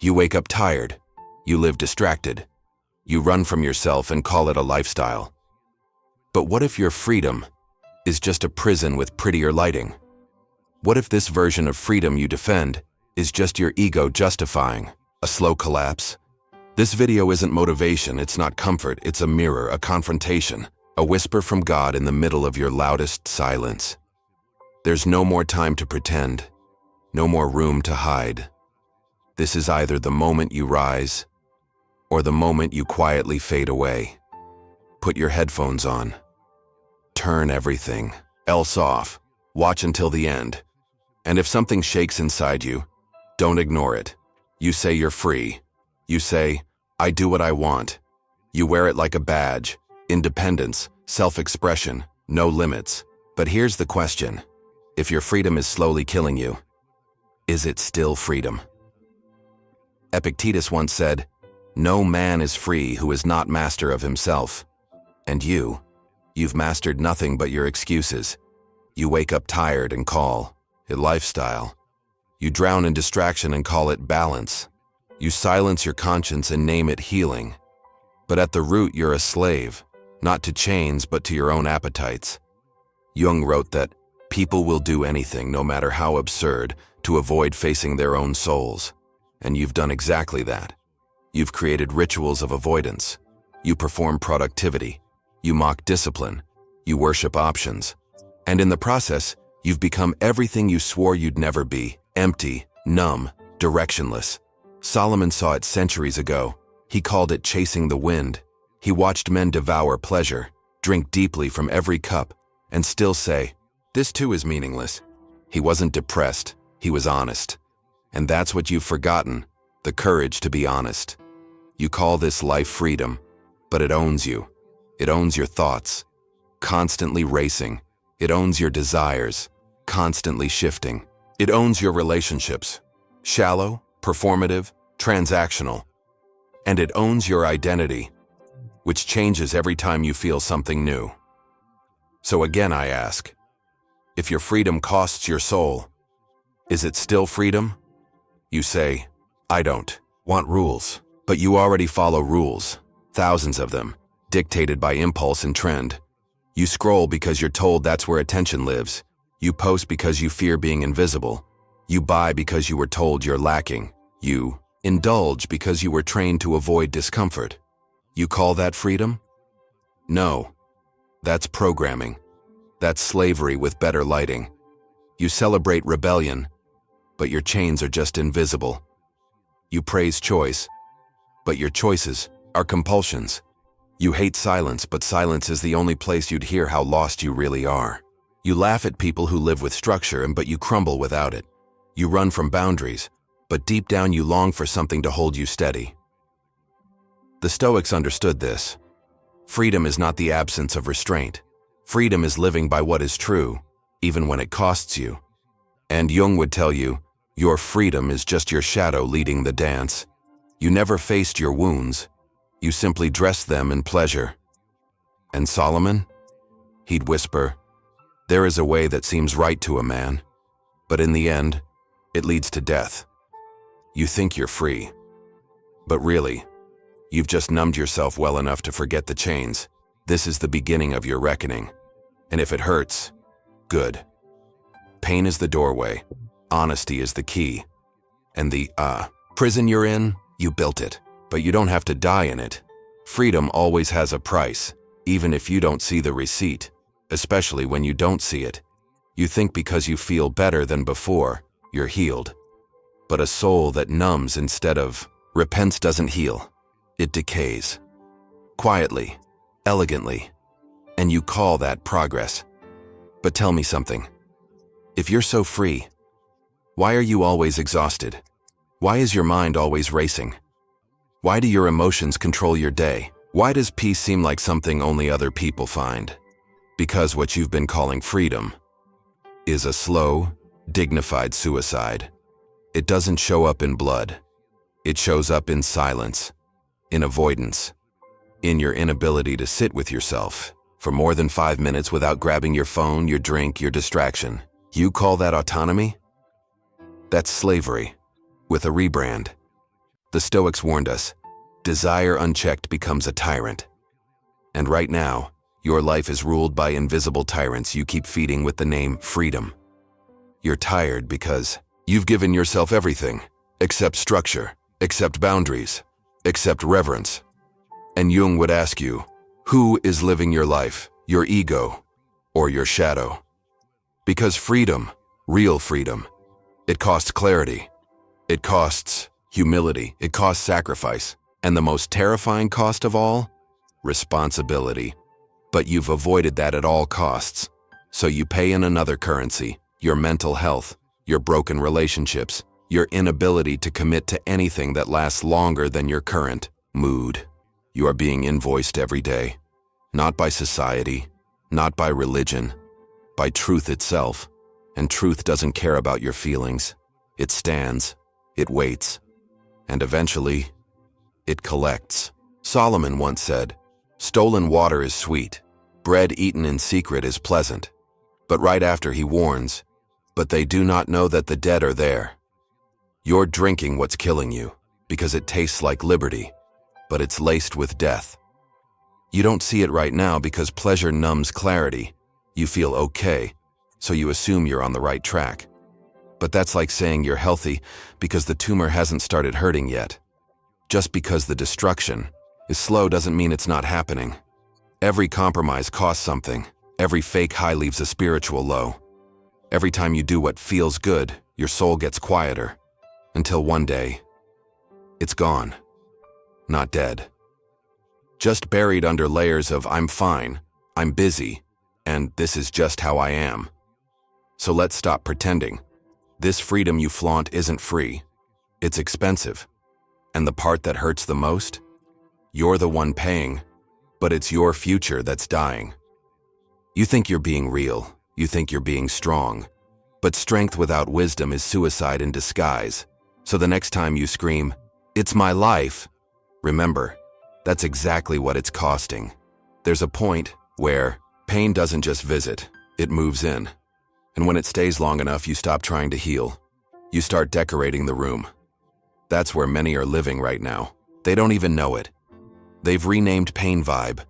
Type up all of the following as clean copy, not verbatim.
You wake up tired. You live distracted. You run from yourself and call it a lifestyle. But what if your freedom is just a prison with prettier lighting? What if this version of freedom you defend is just your ego justifying a slow collapse? This video isn't motivation, it's not comfort, it's a mirror, a confrontation, a whisper from God in the middle of your loudest silence. There's no more time to pretend, no more room to hide. This is either the moment you rise or the moment you quietly fade away. Put your headphones on. Turn everything else off. Watch until the end. And if something shakes inside you, don't ignore it. You say you're free. You say, I do what I want. You wear it like a badge. Independence, self-expression, no limits. But here's the question. If your freedom is slowly killing you, is it still freedom? Epictetus once said, no man is free who is not master of himself. And you've mastered nothing but your excuses. You wake up tired and call it lifestyle. You drown in distraction and call it balance. You silence your conscience and name it healing. But at the root, you're a slave, not to chains, but to your own appetites. Jung wrote that people will do anything, no matter how absurd, to avoid facing their own souls. And you've done exactly that. You've created rituals of avoidance. You perform productivity. You mock discipline. You worship options. And in the process, you've become everything you swore you'd never be: empty, numb, directionless. Solomon saw it centuries ago. He called it chasing the wind. He watched men devour pleasure, drink deeply from every cup, and still say, this too is meaningless. He wasn't depressed, he was honest. And that's what you've forgotten, the courage to be honest. You call this life freedom, but it owns you. It owns your thoughts, constantly racing. It owns your desires, constantly shifting. It owns your relationships, shallow, performative, transactional. And it owns your identity, which changes every time you feel something new. So again, I ask, if your freedom costs your soul, is it still freedom? You say, I don't want rules, but you already follow rules, thousands of them, dictated by impulse and trend. You scroll because you're told that's where attention lives. You post because you fear being invisible. You buy because you were told you're lacking. You indulge because you were trained to avoid discomfort. You call that freedom? No, that's programming. That's slavery with better lighting. You celebrate rebellion, but your chains are just invisible. You praise choice, but your choices are compulsions. You hate silence, but silence is the only place you'd hear how lost you really are. You laugh at people who live with structure, but you crumble without it. You run from boundaries, but deep down you long for something to hold you steady. The Stoics understood this. Freedom is not the absence of restraint. Freedom is living by what is true, even when it costs you. And Jung would tell you, your freedom is just your shadow leading the dance. You never faced your wounds. You simply dressed them in pleasure. And Solomon? He'd whisper, there is a way that seems right to a man, but in the end, it leads to death. You think you're free, but really, you've just numbed yourself well enough to forget the chains. This is the beginning of your reckoning. And if it hurts, good. Pain is the doorway. Honesty is the key. And the prison you're in, you built it, but you don't have to die in it. Freedom always has a price, even if you don't see the receipt, especially when you don't see it. You think because you feel better than before, you're healed. But a soul that numbs instead of repents doesn't heal. It decays. Quietly, elegantly. And you call that progress. But tell me something. If you're so free, why are you always exhausted? Why is your mind always racing? Why do your emotions control your day? Why does peace seem like something only other people find? Because what you've been calling freedom is a slow, dignified suicide. It doesn't show up in blood. It shows up in silence, in avoidance, in your inability to sit with yourself for more than 5 minutes without grabbing your phone, your drink, your distraction. You call that autonomy? That's slavery with a rebrand. The Stoics warned us, desire unchecked becomes a tyrant. And right now, your life is ruled by invisible tyrants you keep feeding with the name freedom. You're tired because you've given yourself everything, except structure, except boundaries, except reverence. And Jung would ask you, who is living your life, your ego, or your shadow? Because freedom, real freedom, it costs clarity, it costs humility, it costs sacrifice, and the most terrifying cost of all, responsibility. But you've avoided that at all costs, so you pay in another currency, your mental health, your broken relationships, your inability to commit to anything that lasts longer than your current mood. You are being invoiced every day, not by society, not by religion, by truth itself. And truth doesn't care about your feelings. It stands, it waits, and eventually, it collects. Solomon once said, "Stolen water is sweet, bread eaten in secret is pleasant." But right after he warns, "But they do not know that the dead are there." You're drinking what's killing you, because it tastes like liberty, but it's laced with death. You don't see it right now because pleasure numbs clarity. You feel okay, so you assume you're on the right track. But that's like saying you're healthy because the tumor hasn't started hurting yet. Just because the destruction is slow doesn't mean it's not happening. Every compromise costs something. Every fake high leaves a spiritual low. Every time you do what feels good, your soul gets quieter. Until one day, it's gone. Not dead. Just buried under layers of "I'm fine," "I'm busy," and "this is just how I am." So let's stop pretending. This freedom you flaunt isn't free. It's expensive. And the part that hurts the most? You're the one paying, but it's your future that's dying. You think you're being real. You think you're being strong. But strength without wisdom is suicide in disguise. So the next time you scream, "It's my life," remember, that's exactly what it's costing. There's a point where pain doesn't just visit, it moves in. And when it stays long enough, you stop trying to heal. You start decorating the room. That's where many are living right now. They don't even know it. They've renamed pain vibe.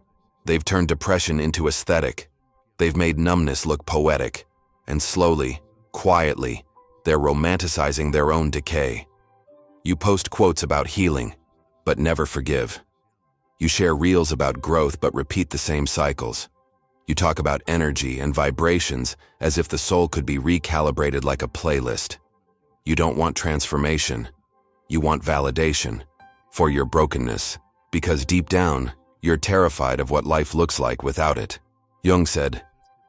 They've turned depression into aesthetic. They've made numbness look poetic. And slowly, quietly, they're romanticizing their own decay. You post quotes about healing, but never forgive. You share reels about growth but repeat the same cycles. You talk about energy and vibrations as if the soul could be recalibrated like a playlist. You don't want transformation. You want validation for your brokenness, because deep down, you're terrified of what life looks like without it. Jung said,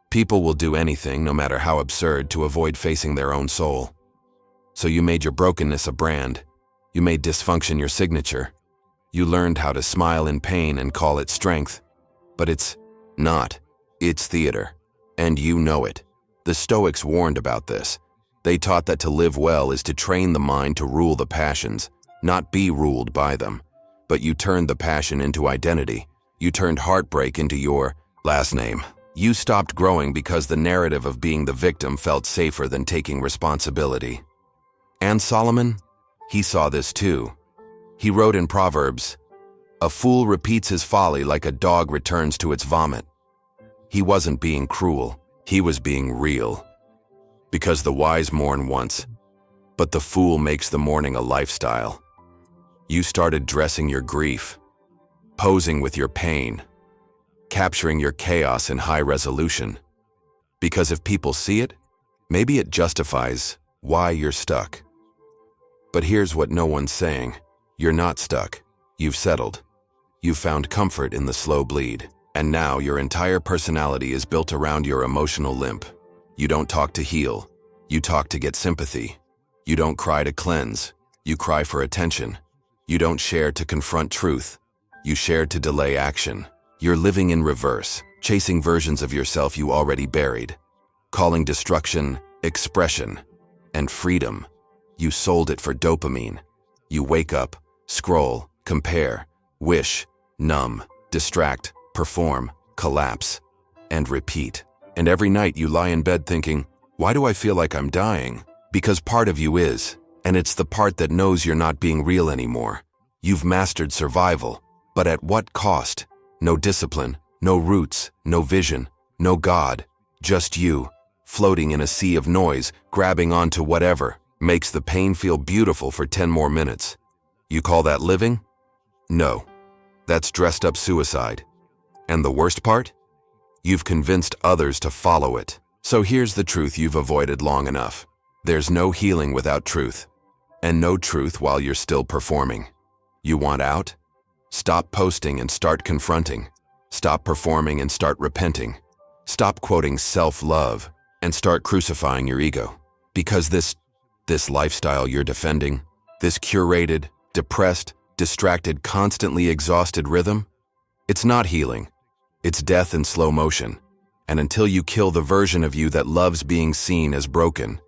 "People will do anything, no matter how absurd, to avoid facing their own soul." So you made your brokenness a brand. You made dysfunction your signature. You learned how to smile in pain and call it strength. But it's not. It's theater. And you know it. The Stoics warned about this. They taught that to live well is to train the mind to rule the passions, not be ruled by them. But you turned the passion into identity. You turned heartbreak into your last name. You stopped growing because the narrative of being the victim felt safer than taking responsibility. And Solomon? He saw this too. He wrote in Proverbs, "A fool repeats his folly like a dog returns to its vomit." He wasn't being cruel, he was being real. Because the wise mourn once, but the fool makes the mourning a lifestyle. You started dressing your grief, posing with your pain, capturing your chaos in high resolution. Because if people see it, maybe it justifies why you're stuck. But here's what no one's saying. You're not stuck. You've settled. You've found comfort in the slow bleed. And now your entire personality is built around your emotional limp. You don't talk to heal. You talk to get sympathy. You don't cry to cleanse. You cry for attention. You don't share to confront truth. You share to delay action. You're living in reverse, chasing versions of yourself you already buried. Calling destruction expression and freedom. You sold it for dopamine. You wake up, scroll, compare, wish, numb, distract, perform, collapse, and repeat. And every night you lie in bed thinking, why do I feel like I'm dying? Because part of you is, And it's the part that knows you're not being real anymore. You've mastered survival, but at what cost? No discipline, no roots, no vision, no God, just you, floating in a sea of noise, grabbing onto whatever makes the pain feel beautiful for 10 more minutes. You call that living? No. That's dressed up suicide. And the worst part? You've convinced others to follow it. So here's the truth you've avoided long enough. There's no healing without truth. And no truth while you're still performing. You want out? Stop posting and start confronting. Stop performing and start repenting. Stop quoting self-love and start crucifying your ego. Because this lifestyle you're defending, this curated, depressed, distracted, constantly exhausted rhythm, it's not healing. It's death in slow motion. And until you kill the version of you that loves being seen as broken,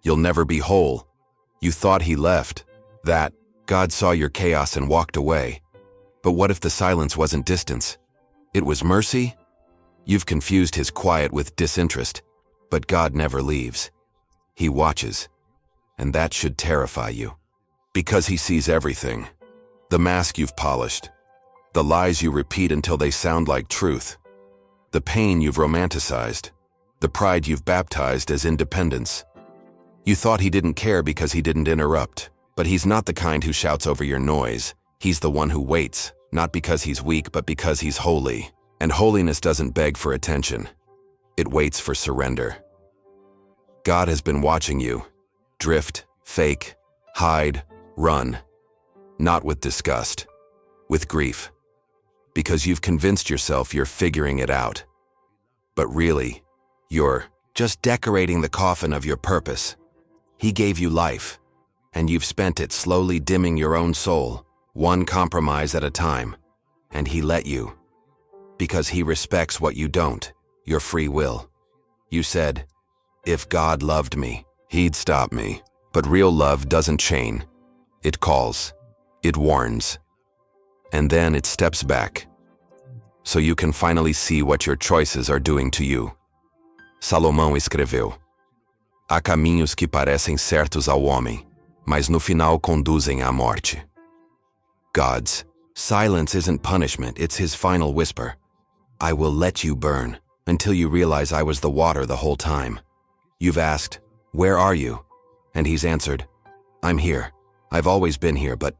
you'll never be whole. You thought he left, that God saw your chaos and walked away. But what if the silence wasn't distance? It was mercy? You've confused his quiet with disinterest, but God never leaves. He watches, and that should terrify you. Because he sees everything. The mask you've polished, the lies you repeat until they sound like truth, the pain you've romanticized, the pride you've baptized as independence. You thought he didn't care because he didn't interrupt, but he's not the kind who shouts over your noise. He's the one who waits, not because he's weak, but because he's holy. And holiness doesn't beg for attention. It waits for surrender. God has been watching you. Drift, fake, hide, run. Not with disgust, with grief. Because you've convinced yourself you're figuring it out. But really, you're just decorating the coffin of your purpose. He gave you life, and you've spent it slowly dimming your own soul, one compromise at a time. And he let you. Because he respects what you don't, your free will. You said, if God loved me, he'd stop me. But real love doesn't chain. It calls. It warns. And then it steps back. So you can finally see what your choices are doing to you. Salomão escreveu: há caminhos que parecem certos ao homem, mas no final conduzem à morte. God's silence isn't punishment, it's his final whisper. I will let you burn until you realize I was the water the whole time. You've asked, where are you? And he's answered, I'm here. I've always been here, but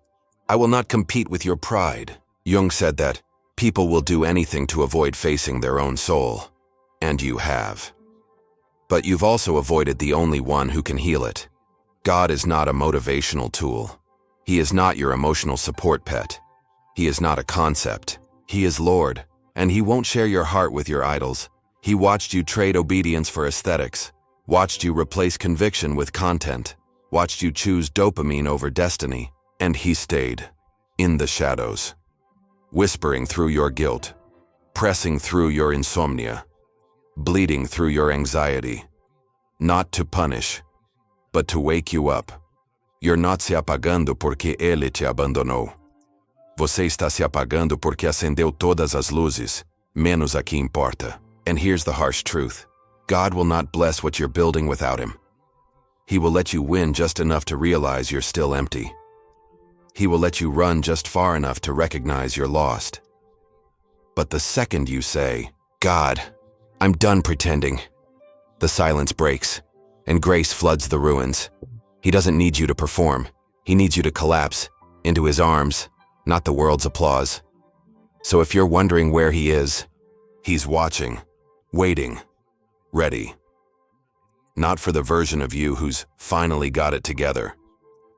I will not compete with your pride. Jung said that people will do anything to avoid facing their own soul. And you have. But you've also avoided the only one who can heal it. God is not a motivational tool. He is not your emotional support pet. He is not a concept. He is Lord. And he won't share your heart with your idols. He watched you trade obedience for aesthetics, watched you replace conviction with content, watched you choose dopamine over destiny, and he stayed in the shadows, whispering through your guilt, pressing through your insomnia, bleeding through your anxiety, not to punish, but to wake you up. You're not se apagando porque ele te abandonou. Você está se apagando porque acendeu todas as luzes, menos a que importa. And here's the harsh truth. God will not bless what you're building without him. He will let you win just enough to realize you're still empty. He will let you run just far enough to recognize you're lost. But the second you say, God, I'm done pretending, the silence breaks, and grace floods the ruins. He doesn't need you to perform. He needs you to collapse into his arms, not the world's applause. So if you're wondering where he is, he's watching, waiting, ready. Not for the version of you who's finally got it together,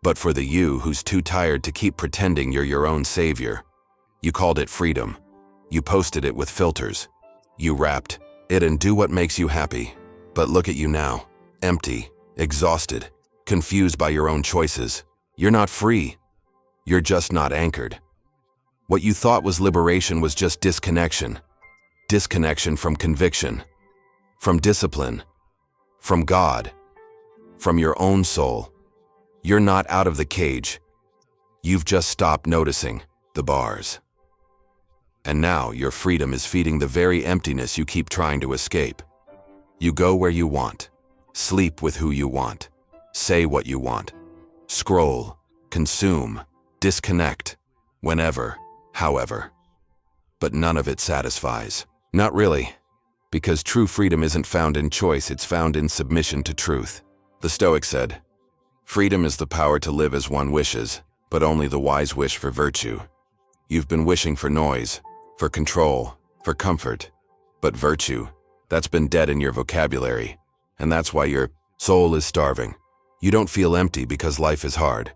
but for the you who's too tired to keep pretending you're your own savior. You called it freedom. You posted it with filters. You wrapped it in do what makes you happy. But look at you now, empty, exhausted, confused by your own choices. You're not free. You're just not anchored. What you thought was liberation was just disconnection. Disconnection from conviction, from discipline, from God, from your own soul. You're not out of the cage. You've just stopped noticing the bars. And now your freedom is feeding the very emptiness you keep trying to escape. You go where you want, sleep with who you want, say what you want, Scroll, consume, disconnect, whenever, however. But none of it satisfies. Not really, because true freedom isn't found in choice, it's found in submission to truth. The Stoics said, "Freedom is the power to live as one wishes, but only the wise wish for virtue." You've been wishing for noise, for control, for comfort, but virtue, that's been dead in your vocabulary, and that's why your soul is starving. You don't feel empty because life is hard.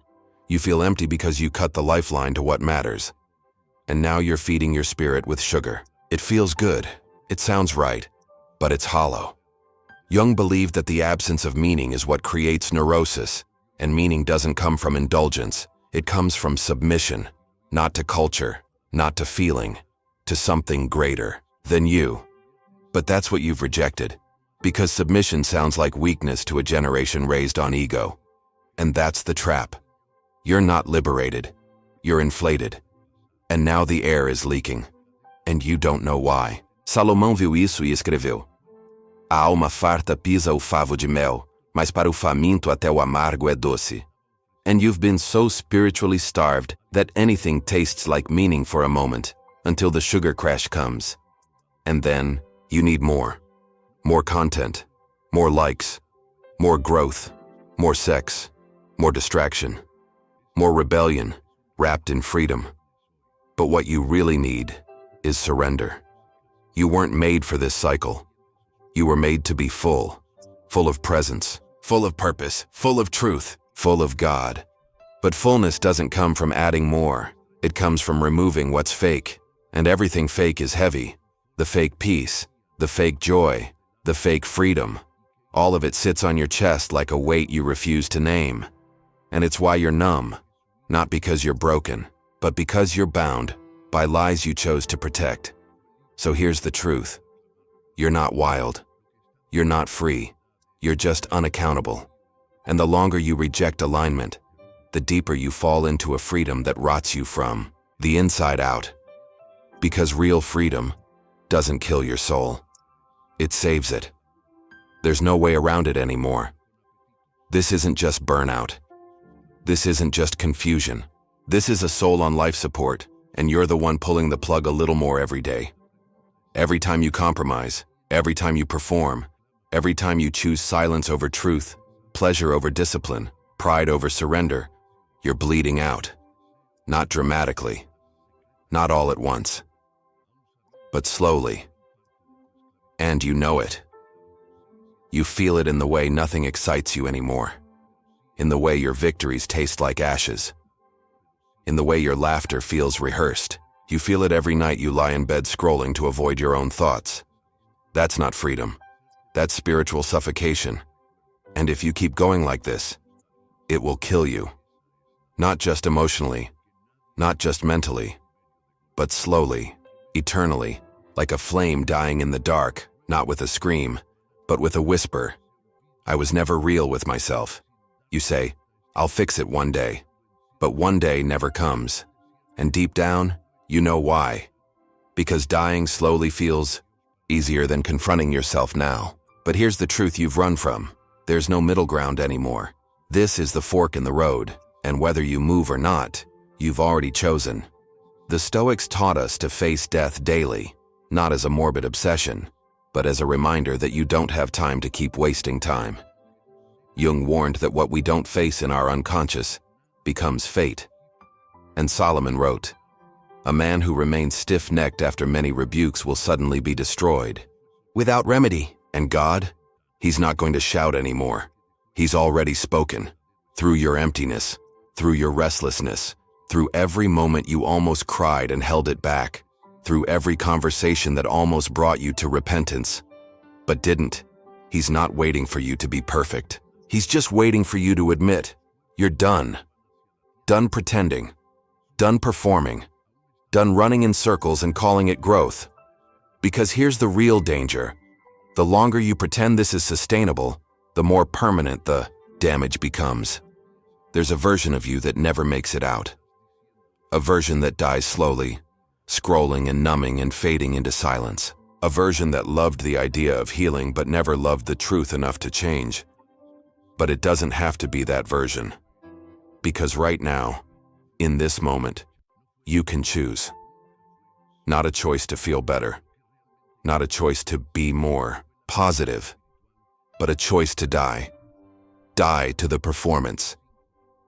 You feel empty because you cut the lifeline to what matters. And now you're feeding your spirit with sugar. It feels good, it sounds right, but it's hollow. Jung believed that the absence of meaning is what creates neurosis, and meaning doesn't come from indulgence, it comes from submission, not to culture, not to feeling, to something greater than you. But that's what you've rejected, because submission sounds like weakness to a generation raised on ego. And that's the trap. You're not liberated, you're inflated. And now the air is leaking, and you don't know why. Salomão viu isso e escreveu: "A alma farta pisa o favo de mel, mas para o faminto até o amargo é doce." And you've been so spiritually starved that anything tastes like meaning for a moment, until the sugar crash comes. And then you need more. More content, more likes, more growth, more sex, more distraction, more rebellion, wrapped in freedom. But what you really need is surrender. You weren't made for this cycle. You were made to be full, full of presence, full of purpose, full of truth, full of God. But fullness doesn't come from adding more. It comes from removing what's fake. And everything fake is heavy. The fake peace, the fake joy, the fake freedom. All of it sits on your chest like a weight you refuse to name. And it's why you're numb, not because you're broken, but because you're bound by lies you chose to protect. So here's the truth. You're not wild. You're not free. You're just unaccountable. And the longer you reject alignment, the deeper you fall into a freedom that rots you from the inside out. Because real freedom doesn't kill your soul. It saves it. There's no way around it anymore. This isn't just burnout. This isn't just confusion. This is a soul on life support, and you're the one pulling the plug a little more every day. Every time you compromise, every time you perform, every time you choose silence over truth, pleasure over discipline, pride over surrender, you're bleeding out. Not dramatically. Not all at once. But slowly. And you know it. You feel it in the way nothing excites you anymore. In the way your victories taste like ashes. In the way your laughter feels rehearsed. You feel it every night you lie in bed scrolling to avoid your own thoughts. That's not freedom. That's spiritual suffocation. And if you keep going like this, it will kill you. Not just emotionally, not just mentally, but slowly, eternally, like a flame dying in the dark, not with a scream, but with a whisper. I was never real with myself. You say, I'll fix it one day. But one day never comes. And deep down, you know why. Because dying slowly feels easier than confronting yourself now. But here's the truth you've run from. There's no middle ground anymore. This is the fork in the road, and whether you move or not, you've already chosen. The Stoics taught us to face death daily, not as a morbid obsession, but as a reminder that you don't have time to keep wasting time. Jung warned that what we don't face in our unconscious becomes fate. And Solomon wrote, "A man who remains stiff-necked after many rebukes will suddenly be destroyed, without remedy." And God? He's not going to shout anymore. He's already spoken. Through your emptiness, through your restlessness, through every moment you almost cried and held it back, through every conversation that almost brought you to repentance, but didn't. He's not waiting for you to be perfect. He's just waiting for you to admit, you're done. Done pretending. Done performing. Done running in circles and calling it growth. Because here's the real danger. The longer you pretend this is sustainable, the more permanent the damage becomes. There's a version of you that never makes it out. A version that dies slowly, scrolling and numbing and fading into silence. A version that loved the idea of healing but never loved the truth enough to change. But it doesn't have to be that version. Because right now, in this moment, you can choose. Not a choice to feel better, not a choice to be more positive, but a choice to die. Die to the performance,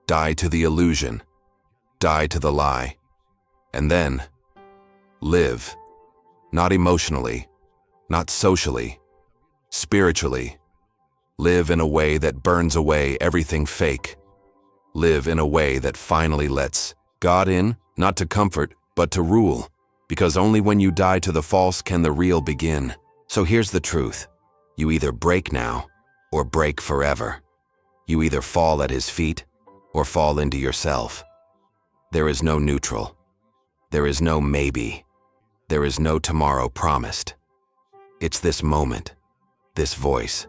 die to the illusion, die to the lie, and then live. Not emotionally, not socially, spiritually. Live in a way that burns away everything fake. Live in a way that finally lets God in, not to comfort, but to rule. Because only when you die to the false can the real begin. So here's the truth. You either break now or break forever. You either fall at his feet or fall into yourself. There is no neutral. There is no maybe. There is no tomorrow promised. It's this moment, this voice,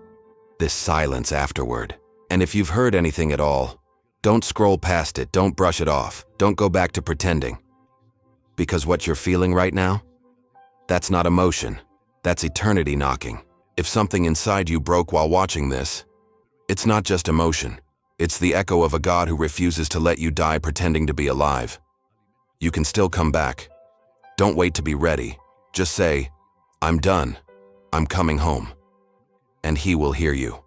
this silence afterward. And if you've heard anything at all, don't scroll past it, don't brush it off, don't go back to pretending. Because what you're feeling right now, that's not emotion, that's eternity knocking. If something inside you broke while watching this, it's not just emotion, it's the echo of a God who refuses to let you die pretending to be alive. You can still come back. Don't wait to be ready. Just say, I'm done. I'm coming home. And he will hear you.